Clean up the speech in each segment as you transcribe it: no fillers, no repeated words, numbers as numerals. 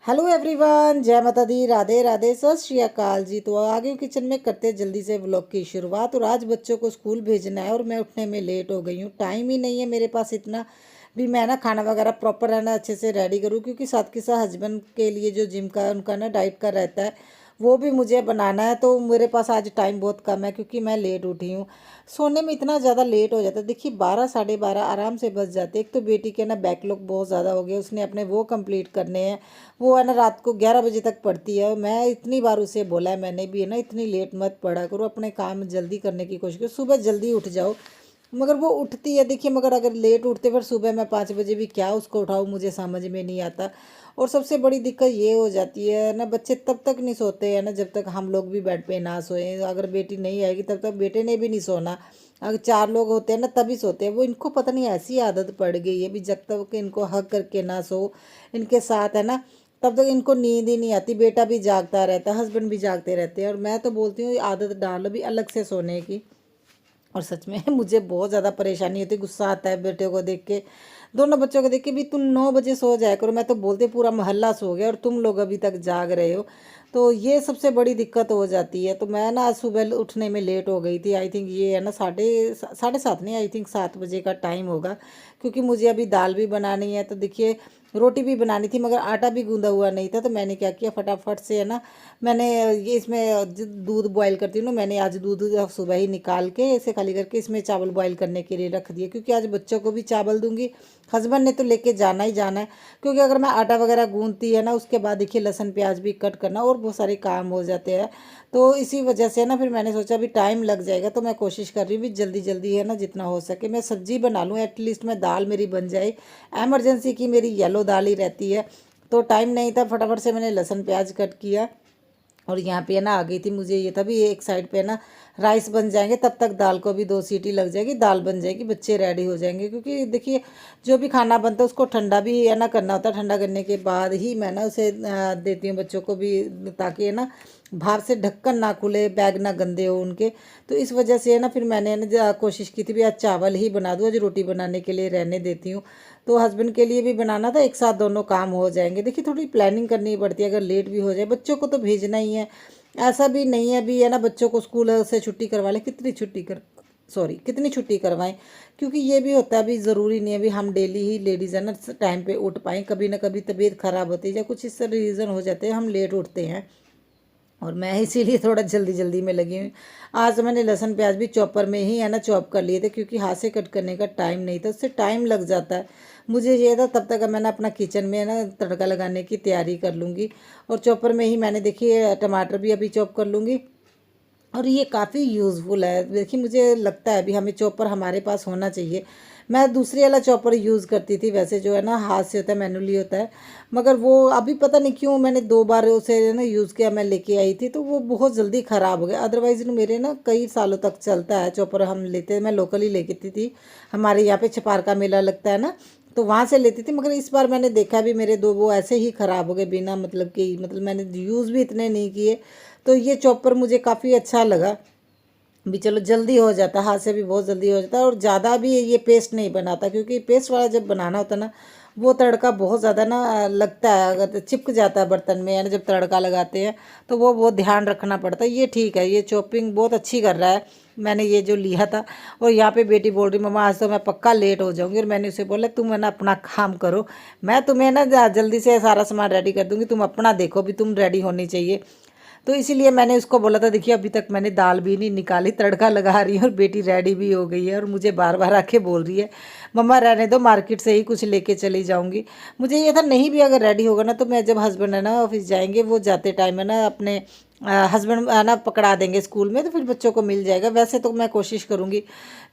Hello everyone, जय माता दी, राधे राधे, सत श्री अकाल जी। तो आगे किचन में करते जल्दी से व्लॉग की शुरुआत। और आज बच्चों को स्कूल भेजना है और मैं उठने में लेट हो गई हूँ। टाइम ही नहीं है मेरे पास इतना भी मैं ना खाना वगैरह प्रॉपर है ना अच्छे से रेडी करूँ, क्योंकि साथ के साथ हस्बैंड के लिए जो जिम का उनका ना डाइट का रहता है वो भी मुझे बनाना है। तो मेरे पास आज टाइम बहुत कम है क्योंकि मैं लेट उठी हूँ। सोने में इतना ज़्यादा लेट हो जाता है, देखिए 12 साढ़े 12 आराम से बच जाते। एक तो बेटी के ना बैकलॉग बहुत ज़्यादा हो गया, उसने अपने वो कंप्लीट करने हैं। वो है ना रात को 11 बजे तक पढ़ती है। मैं इतनी बार उसे बोला है, मैंने भी है ना, इतनी लेट मत पढ़ा करो, अपने काम जल्दी करने की कोशिश करो, सुबह जल्दी उठ जाओ। मगर वो उठती है देखिए, मगर अगर लेट उठते फिर सुबह मैं 5 बजे भी क्या उसको उठाऊँ, मुझे समझ में नहीं आता। और सबसे बड़ी दिक्कत ये हो जाती है ना, बच्चे तब तक नहीं सोते हैं ना जब तक हम लोग भी बेड पे ना सोए। अगर बेटी नहीं आएगी तब तक बेटे ने भी नहीं सोना। अगर 4 लोग होते हैं ना तभी सोते हैं। वो इनको पता नहीं ऐसी आदत पड़ गई है भी, जब तक इनको हक करके ना सो इनके साथ है ना, तब तक इनको नींद ही नहीं आती। बेटा भी जागता रहता है, हस्बैंड भी जागते रहते हैं। और मैं तो बोलती हूँ आदत डालो भी अलग से सोने की। और सच में मुझे बहुत ज़्यादा परेशानी होती है, गुस्सा आता है बेटे को देख के, दोनों बच्चों को देख के भी। तुम 9 बजे सो जाया करो, मैं तो बोलती पूरा मोहल्ला सो गया और तुम लोग अभी तक जाग रहे हो। तो ये सबसे बड़ी दिक्कत हो जाती है। तो मैं ना आज सुबह उठने में लेट हो गई थी। आई थिंक ये है ना साढ़े सात नहीं, आई थिंक 7 बजे का टाइम होगा, क्योंकि मुझे अभी दाल भी बनानी है। तो देखिए रोटी भी बनानी थी मगर आटा भी गूंदा हुआ नहीं था। तो मैंने क्या किया, फटाफट से है ना, मैंने ये इसमें दूध बॉईल करती हूँ ना, मैंने आज दूध सुबह ही निकाल के इसे खाली करके इसमें चावल बॉईल करने के लिए रख दिए, क्योंकि आज बच्चों को भी चावल दूंगी। हस्बैंड ने तो लेके जाना ही जाना है, क्योंकि अगर मैं आटा वगैरह गूंदती है ना उसके बाद देखिए लहसुन प्याज भी कट करना और बहुत सारे काम हो जाते हैं। तो इसी वजह से ना फिर मैंने सोचा भी टाइम लग जाएगा, तो मैं कोशिश कर रही हूँ भी जल्दी जल्दी है ना जितना हो सके मैं सब्जी बना लूँ, एटलीस्ट मैं दाल मेरी बन जाए। एमरजेंसी की मेरी येलो दाल ही रहती है। तो टाइम नहीं था, फटाफट से मैंने लहसुन प्याज कट किया। और यहाँ पे है ना आ गई थी, मुझे ये था भी एक साइड पे ना राइस बन जाएंगे, तब तक दाल को भी 2 सीटी लग जाएगी, दाल बन जाएगी, बच्चे रेडी हो जाएंगे। क्योंकि देखिए जो भी खाना बनता है उसको ठंडा भी है ना करना होता है। ठंडा करने के बाद ही मैं ना उसे देती हूँ बच्चों को भी, ताकि है ना बाहर से ढक्कन ना खुले, बैग ना गंदे हो उनके। तो इस वजह से है ना फिर मैंने है ना कोशिश की थी भी आज चावल ही बना दूँ, आज रोटी बनाने के लिए रहने देती हूँ। तो हस्बैंड के लिए भी बनाना था, एक साथ दोनों काम हो जाएंगे। देखिए थोड़ी प्लानिंग करनी पड़ती है, अगर लेट भी हो जाए बच्चों को तो भेजना ही है। ऐसा भी नहीं है भी है ना बच्चों को स्कूल से छुट्टी करवा लें, कितनी छुट्टी करवाएं। क्योंकि ये भी होता है भी, ज़रूरी नहीं है भी हम डेली ही लेडीज़ है ना टाइम पे उठ पाएँ। कभी ना कभी तबीयत ख़राब होती है या कुछ इस रीज़न हो जाते हैं, हम लेट उठते हैं। और मैं इसीलिए थोड़ा जल्दी जल्दी में लगी हूँ। आज तो मैंने लहसुन प्याज भी चॉपर में ही है ना चॉप कर लिए थे, क्योंकि हाथ से कट करने का टाइम नहीं था, उससे टाइम लग जाता है। मुझे ये था तब तक मैं ना अपना किचन में ना तड़का लगाने की तैयारी कर लूँगी। और चॉपर में ही मैंने देखिए टमाटर भी अभी चॉप कर लूँगी। और ये काफ़ी यूज़फुल है। देखिए मुझे लगता है अभी हमें चॉपर हमारे पास होना चाहिए। मैं दूसरी वाला चॉपर यूज़ करती थी वैसे, जो है ना हाथ से होता है, मैनुअली होता है। मगर वो अभी पता नहीं क्यों मैंने 2 बार उसे ना यूज़ किया, मैं लेके आई थी तो वो बहुत जल्दी ख़राब हो गया। अदरवाइज़ मेरे ना कई सालों तक चलता है चॉपर। हम लेते, मैं लोकल ही लेती थी, हमारे यहाँ पे छपार का मेला लगता है ना, तो वहाँ से लेती थी। मगर इस बार मैंने देखा भी मेरे 2 वो ऐसे ही ख़राब हो गए, बिना मतलब कि, मतलब मैंने यूज़ भी इतने नहीं किए। तो ये चॉपर मुझे काफ़ी अच्छा लगा भी, चलो जल्दी हो जाता है, हाथ से भी बहुत जल्दी हो जाता है। और ज़्यादा भी ये पेस्ट नहीं बनाता, क्योंकि पेस्ट वाला जब बनाना होता है ना वो तड़का बहुत ज़्यादा ना लगता है, अगर तो चिपक जाता है बर्तन में, यानी जब तड़का लगाते हैं तो वो बहुत ध्यान रखना पड़ता है। ये ठीक है, ये चॉपिंग बहुत अच्छी कर रहा है। मैंने ये जो लिया था। और यहाँ पे बेटी बोल रही मम्मा आज तो मैं पक्का लेट हो जाऊंगी। और मैंने उसे बोला तुम है ना अपना काम करो, मैं तुम्हें ना जल्दी से सारा सामान रेडी कर दूंगी, तुम अपना देखो भी, तुम रेडी होनी चाहिए। तो इसीलिए मैंने उसको बोला था, देखिए अभी तक मैंने दाल भी नहीं निकाली, तड़का लगा रही हूँ और बेटी रेडी भी हो गई है। और मुझे बार बार आके बोल रही है मम्मा रहने दो, मार्केट से ही कुछ लेके चली जाऊंगी। मुझे ये था नहीं भी अगर रेडी होगा ना, तो मैं जब हस्बैंड है ना ऑफिस जाएंगे, वो जाते टाइम है ना अपने हस्बैंड ना पकड़ा देंगे स्कूल में, तो फिर बच्चों को मिल जाएगा। वैसे तो मैं कोशिश करूँगी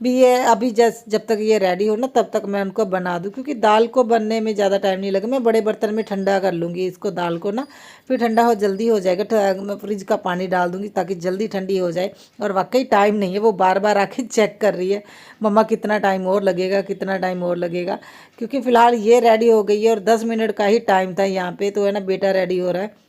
भी ये अभी जब तक ये रेडी हो ना तब तक मैं उनको बना दूँ, क्योंकि दाल को बनने में ज़्यादा टाइम नहीं लगा। मैं बड़े बर्तन में ठंडा कर लूँगी इसको, दाल को ना, फिर ठंडा हो जल्दी हो जाएगा। मैं फ्रिज का पानी डाल दूँगी ताकि जल्दी ठंडी हो जाए। और वाकई टाइम नहीं है, वो बार बार आके चेक कर रही है मम्मा कितना टाइम और लगेगा, कितना टाइम और लगेगा। क्योंकि फ़िलहाल ये रेडी हो गई है और 10 मिनट का ही टाइम था यहाँ पे, तो है ना बेटा रेडी हो रहा है।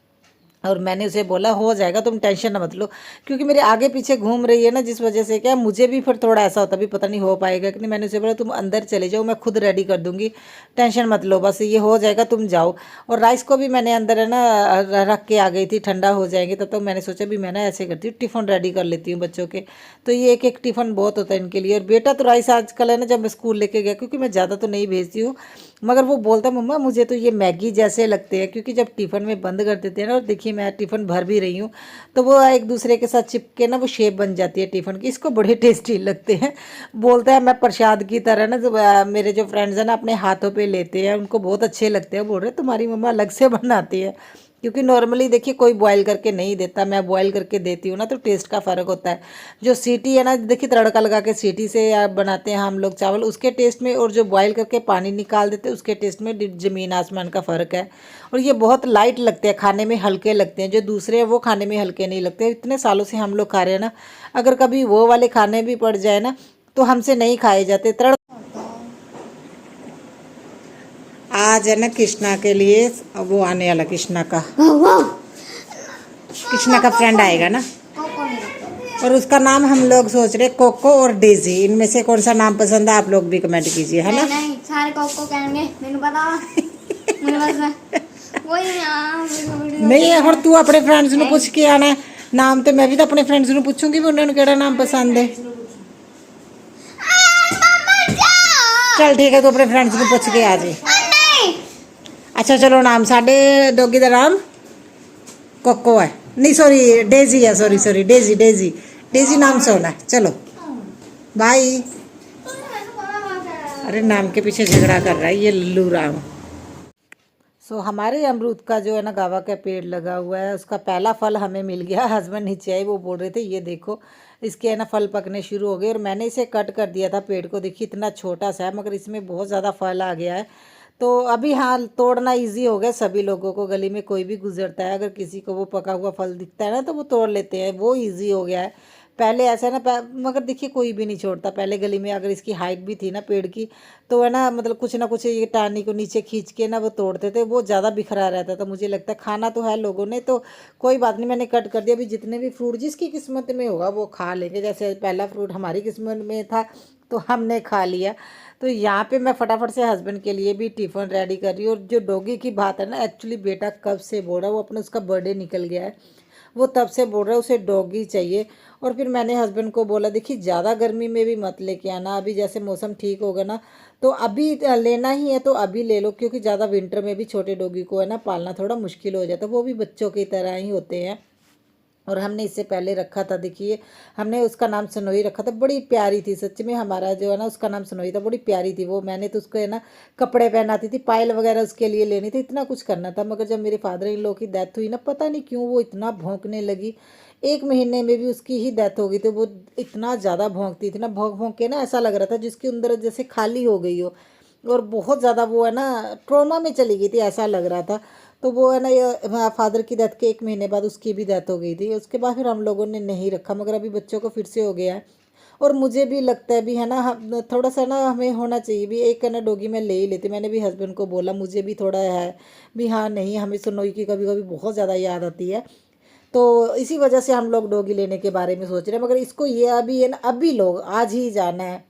और मैंने उसे बोला हो जाएगा, तुम टेंशन ना मत लो, क्योंकि मेरे आगे पीछे घूम रही है ना, जिस वजह से क्या मुझे भी फिर थोड़ा ऐसा होता भी पता नहीं हो पाएगा कि नहीं। मैंने उसे बोला तुम अंदर चले जाओ, मैं खुद रेडी कर दूंगी, टेंशन मत लो, बस ये हो जाएगा, तुम जाओ। और राइस को भी मैंने अंदर है ना रख के आ गई थी, ठंडा हो जाएंगे तब तक। मैंने सोचा भी मैं ना ऐसे करती हूँ, टिफ़िन रेडी कर लेती हूँ बच्चों के, तो ये एक एक टिफ़िन बहुत होता है इनके लिए। और बेटा तो राइस आजकल है ना, जब मैं स्कूल लेके गया, क्योंकि मैं ज़्यादा तो नहीं भेजती हूँ, मगर वो बोलता मम्मा मुझे तो ये मैगी जैसे लगते हैं, क्योंकि जब टिफ़िन में बंद कर देते हैं ना, और देखिए मैं टिफ़िन भर भी रही हूँ, तो वो एक दूसरे के साथ चिपके ना वो शेप बन जाती है टिफ़िन की, इसको बड़े टेस्टी लगते हैं। बोलता है मैं प्रसाद की तरह ना, तो मेरे जो फ्रेंड्स हैं ना अपने हाथों पे लेते हैं, उनको बहुत अच्छे लगते हैं, बोल रहे तुम्हारी मम्मा अलग से बनाती है। क्योंकि नॉर्मली देखिए कोई बॉयल करके नहीं देता, मैं बॉयल करके देती हूँ ना, तो टेस्ट का फ़र्क होता है। जो सीटी है ना, देखिए तड़का लगा के सीटी से बनाते हैं हम लोग चावल, उसके टेस्ट में, और जो बॉयल करके पानी निकाल देते हैं उसके टेस्ट में ज़मीन आसमान का फ़र्क है। और ये बहुत लाइट लगते हैं खाने में, हल्के लगते हैं, जो दूसरे हैं वो खाने में हल्के नहीं लगते। इतने सालों से हम लोग खा रहे हैं ना, अगर कभी वो वाले खाने भी पड़ जाए ना, तो हमसे नहीं खाए जाते। आज है ना कृष्णा के लिए वो आने वाला, कृष्णा का फ्रेंड आएगा ना, और उसका नाम हम लोग सोच रहे कोको और डेजी, इनमें से कौन सा नाम पसंद है आप लोग भी कमेंट कीजिए, है ना। नहीं सारे कोको कहेंगे, मैंने पता मुझे बस वही नहीं है, और तू अपने फ्रेंड्स ਨੂੰ ਪੁੱਛ ਕੇ ਆਣਾ नाम, तो मैं भी तो अपने फ्रेंड्स ਨੂੰ पूछूंगी भी उन्होंने केड़ा नाम पसंद है। चल ठीक है, तू अपने फ्रेंड्स ਨੂੰ ਪੁੱਛ के आ जाए। अच्छा चलो, नाम साडे डॉगी का नाम कोको है, नहीं सॉरी डेजी है, sorry sorry Daisy Daisy Daisy नाम सोना है। चलो बाय। अरे नाम के पीछे झगड़ा कर रहा है ये लल्लू राम। हमारे अमरूद का जो है ना गावा का पेड़ लगा हुआ है, उसका पहला फल हमें मिल गया। हस्बैंड नीचे आए, वो बोल रहे थे ये देखो इसके है ना फल पकने शुरू हो गए, और मैंने इसे कट कर दिया था पेड़ को, देखिए इतना छोटा सा है, मगर इसमें बहुत ज़्यादा फल आ गया है। तो अभी हाँ तोड़ना इजी हो गया सभी लोगों को, गली में कोई भी गुजरता है, अगर किसी को वो पका हुआ फल दिखता है ना, तो वो तोड़ लेते हैं, वो इजी हो गया है। पहले ऐसा है ना, मगर देखिए कोई भी नहीं छोड़ता। पहले गली में अगर इसकी हाइट भी थी ना पेड़ की, तो है ना मतलब कुछ ना कुछ ये टहनी को नीचे खींच के ना वो तोड़ते थे, वो ज़्यादा बिखरा रहता था। मुझे लगता है खाना तो है लोगों ने, तो कोई बात नहीं, मैंने कट कर दिया। अभी जितने भी फ्रूट जिसकी किस्मत में होगा वो खा लेंगे, जैसे पहला फ्रूट हमारी किस्मत में था तो हमने खा लिया। तो यहाँ पे मैं फटाफट से हस्बैंड के लिए भी टिफ़िन रेडी कर रही हूँ। और जो डॉगी की बात है ना, एक्चुअली बेटा कब से बोल रहा है, वो अपने उसका बर्थडे निकल गया है, वो तब से बोल रहा है उसे डॉगी चाहिए। और फिर मैंने हस्बैंड को बोला देखिए ज़्यादा गर्मी में भी मत लेके आना, अभी जैसे मौसम ठीक होगा ना, तो अभी लेना ही है तो अभी ले लो, क्योंकि ज़्यादा विंटर में भी छोटे डॉगी को है ना पालना थोड़ा मुश्किल हो जाता है, वो भी बच्चों की तरह ही होते हैं। और हमने इससे पहले रखा था, देखिए हमने उसका नाम सनोई रखा था, बड़ी प्यारी थी सच में। हमारा जो है ना उसका नाम सनोई था, बड़ी प्यारी थी वो। मैंने तो उसको है ना कपड़े पहनाती थी, पायल वगैरह उसके लिए लेनी थी, इतना कुछ करना था। मगर जब मेरे फादर इन लॉ की डेथ हुई ना, पता नहीं क्यों वो इतना भौंकने लगी, 1 महीने में भी उसकी ही डेथ हो गई थी। वो इतना ज़्यादा भौंकती थी ना, भौंक भौंक के ना ऐसा लग रहा था जिसके अंदर जैसे खाली हो गई हो, और बहुत ज़्यादा वो है ना ट्रोमा में चली गई थी, ऐसा लग रहा था। तो वो है ना ये फादर की डेथ के 1 महीने बाद उसकी भी डेथ हो गई थी। उसके बाद फिर हम लोगों ने नहीं रखा, मगर अभी बच्चों को फिर से हो गया है। और मुझे भी लगता है भी है ना, थोड़ा सा ना हमें होना चाहिए भी, एक है ना डॉगी मैं ले ही लेती। मैंने भी हस्बैंड को बोला, मुझे भी थोड़ा है भी, हाँ नहीं हमें सुनोई की कभी कभी बहुत ज़्यादा याद आती है, तो इसी वजह से हम लोग डॉगी लेने के बारे में सोच रहे हैं। मगर इसको ये अभी है ना, अभी लोग आज ही जाना है।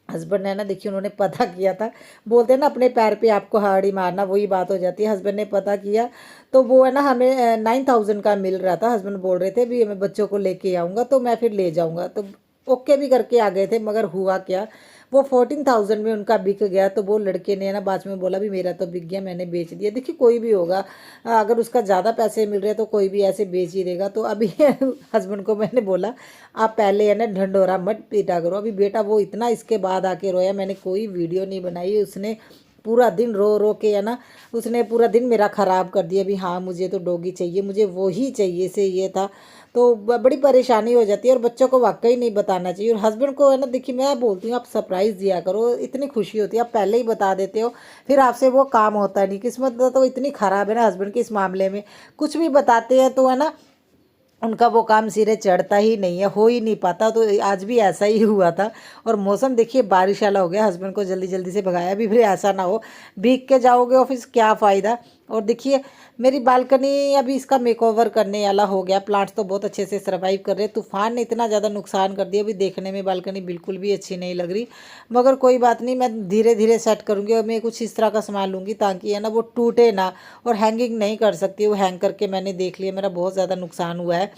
हस्बैंड ने ना देखिए उन्होंने पता किया था, बोलते हैं ना अपने पैर पे आपको हाड़ी मारना, वही बात हो जाती है। हस्बैंड ने पता किया, तो वो है ना हमें 9,000 का मिल रहा था। हस्बैंड बोल रहे थे भी मैं बच्चों को लेके आऊँगा तो मैं फिर ले जाऊँगा, तो ओके भी करके आ गए थे। मगर हुआ क्या, वो 14,000 में उनका बिक गया। तो वो लड़के ने ना बाद में बोला भी मेरा तो बिक गया, मैंने बेच दिया। देखिए कोई भी होगा, अगर उसका ज़्यादा पैसे मिल रहे हैं तो कोई भी ऐसे बेच ही देगा। तो अभी हस्बैंड को मैंने बोला आप पहले है ना ढंडोरा मत पीटा करो। अभी बेटा वो इतना इसके बाद आके रोया, मैंने कोई वीडियो नहीं बनाई, उसने पूरा दिन रो रो के है ना, उसने पूरा दिन मेरा ख़राब कर दिया भी, हाँ मुझे तो डॉगी चाहिए, मुझे वो ही चाहिए से ये था। तो बड़ी परेशानी हो जाती है, और बच्चों को वाकई नहीं बताना चाहिए। और हस्बैंड को है ना देखिए मैं बोलती हूँ आप सरप्राइज़ दिया करो, इतनी खुशी होती है, आप पहले ही बता देते हो, फिर आपसे वो काम होता नहीं। किस्मत तो इतनी ख़राब है ना हस्बैंड की इस मामले में, कुछ भी बताते हैं तो है ना उनका वो काम सिरे चढ़ता ही नहीं है, हो ही नहीं पाता। तो आज भी ऐसा ही हुआ था। और मौसम देखिए बारिश वाला हो गया, हस्बैंड को जल्दी जल्दी से भगाया भी, फिर ऐसा ना हो भीग के जाओगे ऑफिस क्या फ़ायदा। और देखिए मेरी बालकनी अभी इसका मेकओवर करने वाला हो गया। प्लांट्स तो बहुत अच्छे से सर्वाइव कर रहे हैं। तूफान ने इतना ज़्यादा नुकसान कर दिया, अभी देखने में बालकनी बिल्कुल भी अच्छी नहीं लग रही। मगर कोई बात नहीं, मैं धीरे धीरे सेट करूँगी और मैं कुछ इस तरह का सामान लूँगी ताकि है ना वो टूटे ना। और हैंगिंग नहीं कर सकती, वो हैंग करके मैंने देख लिया, मेरा बहुत ज़्यादा नुकसान हुआ है।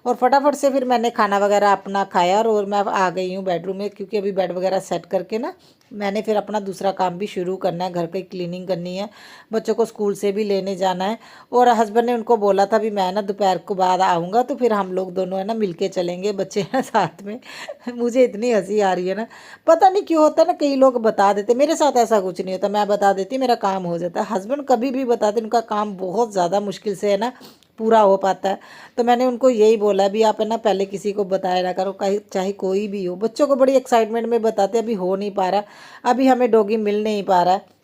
और फटाफट से फिर मैंने खाना वगैरह अपना खाया और मैं आ गई हूँ बेडरूम में, क्योंकि अभी बेड वगैरह सेट करके ना मैंने फिर अपना दूसरा काम भी शुरू करना है। घर की क्लीनिंग करनी है, बच्चों को स्कूल से भी लेने जाना है। और हस्बैंड ने उनको बोला था भी मैं ना दोपहर को बाद आऊँगा तो फिर हम लोग दोनों है ना मिलके चलेंगे, बच्चे हैं साथ में। मुझे इतनी हंसी आ रही है ना, पता नहीं क्यों होता है ना, कई लोग बता देते, मेरे साथ ऐसा कुछ नहीं होता, मैं बता देती मेरा काम हो जाता है। हस्बैंड कभी भी बताते, उनका काम बहुत ज़्यादा मुश्किल से है ना पूरा हो पाता है। तो मैंने उनको यही बोला भी आप है ना पहले किसी को बताया ना करो, चाहे कोई भी हो। बच्चों को बड़ी एक्साइटमेंट में बताते, अभी हो नहीं पा रहा, अभी हमें डॉगी मिल नहीं पा रहा है।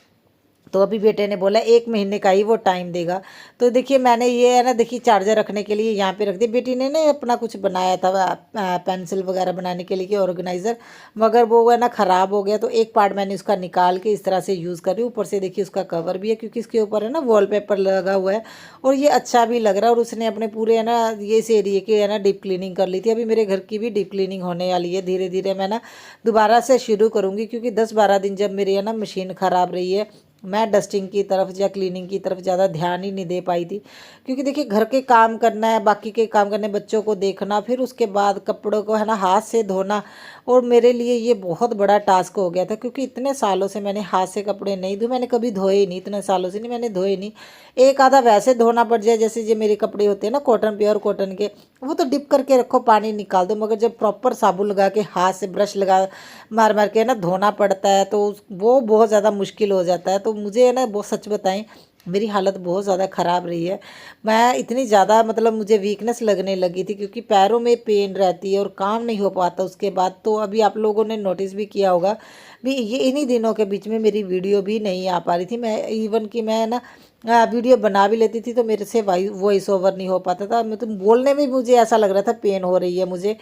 तो अभी बेटे ने बोला 1 महीने का ही वो टाइम देगा। तो देखिए मैंने ये है ना, देखिए चार्जर रखने के लिए यहाँ पे रख दिया। बेटी ने ना अपना कुछ बनाया था पेंसिल वगैरह बनाने के लिए कि ऑर्गेनाइज़र, मगर वो है ना ख़राब हो गया। तो एक पार्ट मैंने उसका निकाल के इस तरह से यूज़ कर रही हूँ। ऊपर से देखिए उसका कवर भी है, क्योंकि इसके ऊपर है ना वॉलपेपर लगा हुआ है और ये अच्छा भी लग रहा है। और उसने अपने पूरे है ना ये इस एरिए की है ना डीप क्लीनिंग कर ली थी। अभी मेरे घर की भी डीप क्लीनिंग होने वाली है, धीरे धीरे मैं ना दोबारा से शुरू करूँगी, क्योंकि 10-12 दिन जब मेरी है ना मशीन ख़राब रही है, मैं डस्टिंग की तरफ या क्लीनिंग की तरफ ज़्यादा ध्यान ही नहीं दे पाई थी। क्योंकि देखिए घर के काम करना है, बाकी के काम करने, बच्चों को देखना, फिर उसके बाद कपड़ों को है ना हाथ से धोना। और मेरे लिए ये बहुत बड़ा टास्क हो गया था, क्योंकि इतने सालों से मैंने हाथ से कपड़े नहीं धोए, मैंने कभी धोए ही नहीं, इतने सालों से नहीं मैंने धोए नहीं। एक आधा वैसे धोना पड़ जाए, जैसे ये मेरे कपड़े होते हैं ना कॉटन, प्योर कॉटन के, वो तो डिप करके रखो, पानी निकाल दो। मगर जब प्रॉपर साबुन लगा के हाथ से ब्रश लगा मार मार के ना धोना पड़ता है, तो वो बहुत ज़्यादा मुश्किल हो जाता है। तो मुझे है ना बहुत, सच बताएं, मेरी हालत बहुत ज़्यादा ख़राब रही है। मैं इतनी ज़्यादा मतलब मुझे वीकनेस लगने लगी थी, क्योंकि पैरों में पेन रहती है और काम नहीं हो पाता उसके बाद। तो अभी आप लोगों ने नोटिस भी किया होगा भी, ये इन्हीं दिनों के बीच में मेरी वीडियो भी नहीं आ पा रही थी। मैं इवन कि मैं ना वीडियो बना भी लेती थी तो मेरे से वॉइस ओवर नहीं हो पाता था। मैं तो बोलने में मुझे ऐसा लग रहा था पेन हो रही है मुझे,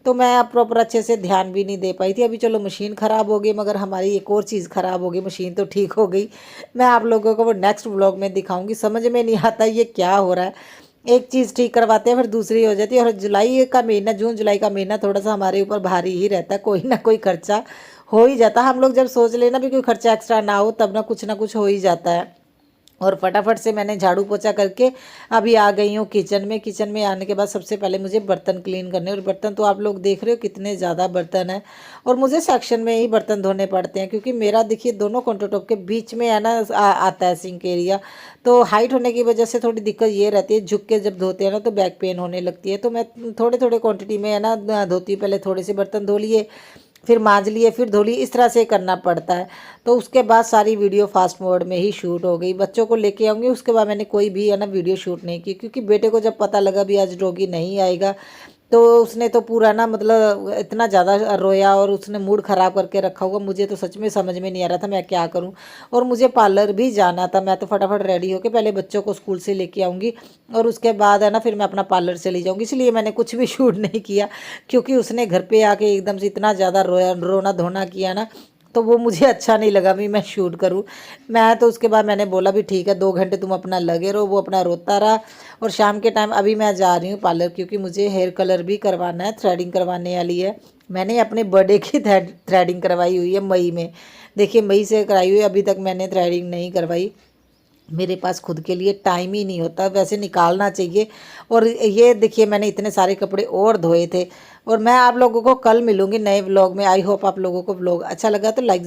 तो मैं प्रॉपर अच्छे से ध्यान भी नहीं दे पाई थी। अभी चलो मशीन ख़राब हो गई, मगर हमारी एक और चीज़ ख़राब हो गई, मशीन तो ठीक हो गई। मैं आप लोगों को वो नेक्स्ट व्लॉग में दिखाऊंगी। समझ में नहीं आता ये क्या हो रहा है, एक चीज़ ठीक करवाते हैं फिर दूसरी हो जाती है। और जुलाई का महीना, जून जुलाई का महीना थोड़ा सा हमारे ऊपर भारी ही रहता है, कोई ना कोई खर्चा हो ही जाता है। हम लोग जब सोच लेना भी कोई खर्चा एक्स्ट्रा ना हो, तब ना कुछ हो ही जाता है। और फटाफट से मैंने झाड़ू पोछा करके अभी आ गई हूँ किचन में। किचन में आने के बाद सबसे पहले मुझे बर्तन क्लीन करने, और बर्तन तो आप लोग देख रहे हो कितने ज़्यादा बर्तन हैं। और मुझे सेक्शन में ही बर्तन धोने पड़ते हैं, क्योंकि मेरा देखिए दोनों काउंटर टॉप के बीच में है ना आता है सिंक एरिया। तो हाइट होने की वजह से थोड़ी दिक्कत ये रहती है, झुक के जब धोते हैं ना तो बैक पेन होने लगती है। तो मैं थोड़े थोड़े क्वान्टिटी में है ना धोती हूँ। पहले थोड़े से बर्तन धो लिए, फिर मांज लिए, फिर धो ली, इस तरह से करना पड़ता है। तो उसके बाद सारी वीडियो फास्ट मोड में ही शूट हो गई। बच्चों को लेके आऊँगी, उसके बाद मैंने कोई भी है ना वीडियो शूट नहीं की, क्योंकि बेटे को जब पता लगा भी आज डॉगी नहीं आएगा, तो उसने तो पूरा ना मतलब इतना ज़्यादा रोया और उसने मूड ख़राब करके रखा हुआ। मुझे तो सच में समझ में नहीं आ रहा था मैं क्या करूं। और मुझे पार्लर भी जाना था, मैं तो फटाफट रेडी होकर पहले बच्चों को स्कूल से लेके आऊँगी और उसके बाद है ना फिर मैं अपना पार्लर चली जाऊँगी। इसलिए मैंने कुछ भी शूट नहीं किया, क्योंकि उसने घर पे आके एकदम से इतना ज़्यादा रोना धोना किया ना, तो वो मुझे अच्छा नहीं लगा भी मैं शूट करूं। मैं तो उसके बाद मैंने बोला भी ठीक है 2 घंटे तुम अपना लगे रहो। वो अपना रोता रहा। और शाम के टाइम अभी मैं जा रही हूँ पार्लर, क्योंकि मुझे हेयर कलर भी करवाना है, थ्रेडिंग करवाने वाली है। मैंने अपने बर्थडे की थ्रेडिंग करवाई हुई है मई में, देखिए मई से कराई हुई है, अभी तक मैंने थ्रेडिंग नहीं करवाई। मेरे पास खुद के लिए टाइम ही नहीं होता, वैसे निकालना चाहिए। और ये देखिए मैंने इतने सारे कपड़े और धोए थे। और मैं आप लोगों को कल मिलूँगी नए व्लॉग में। आई होप आप लोगों को व्लॉग अच्छा लगा तो लाइक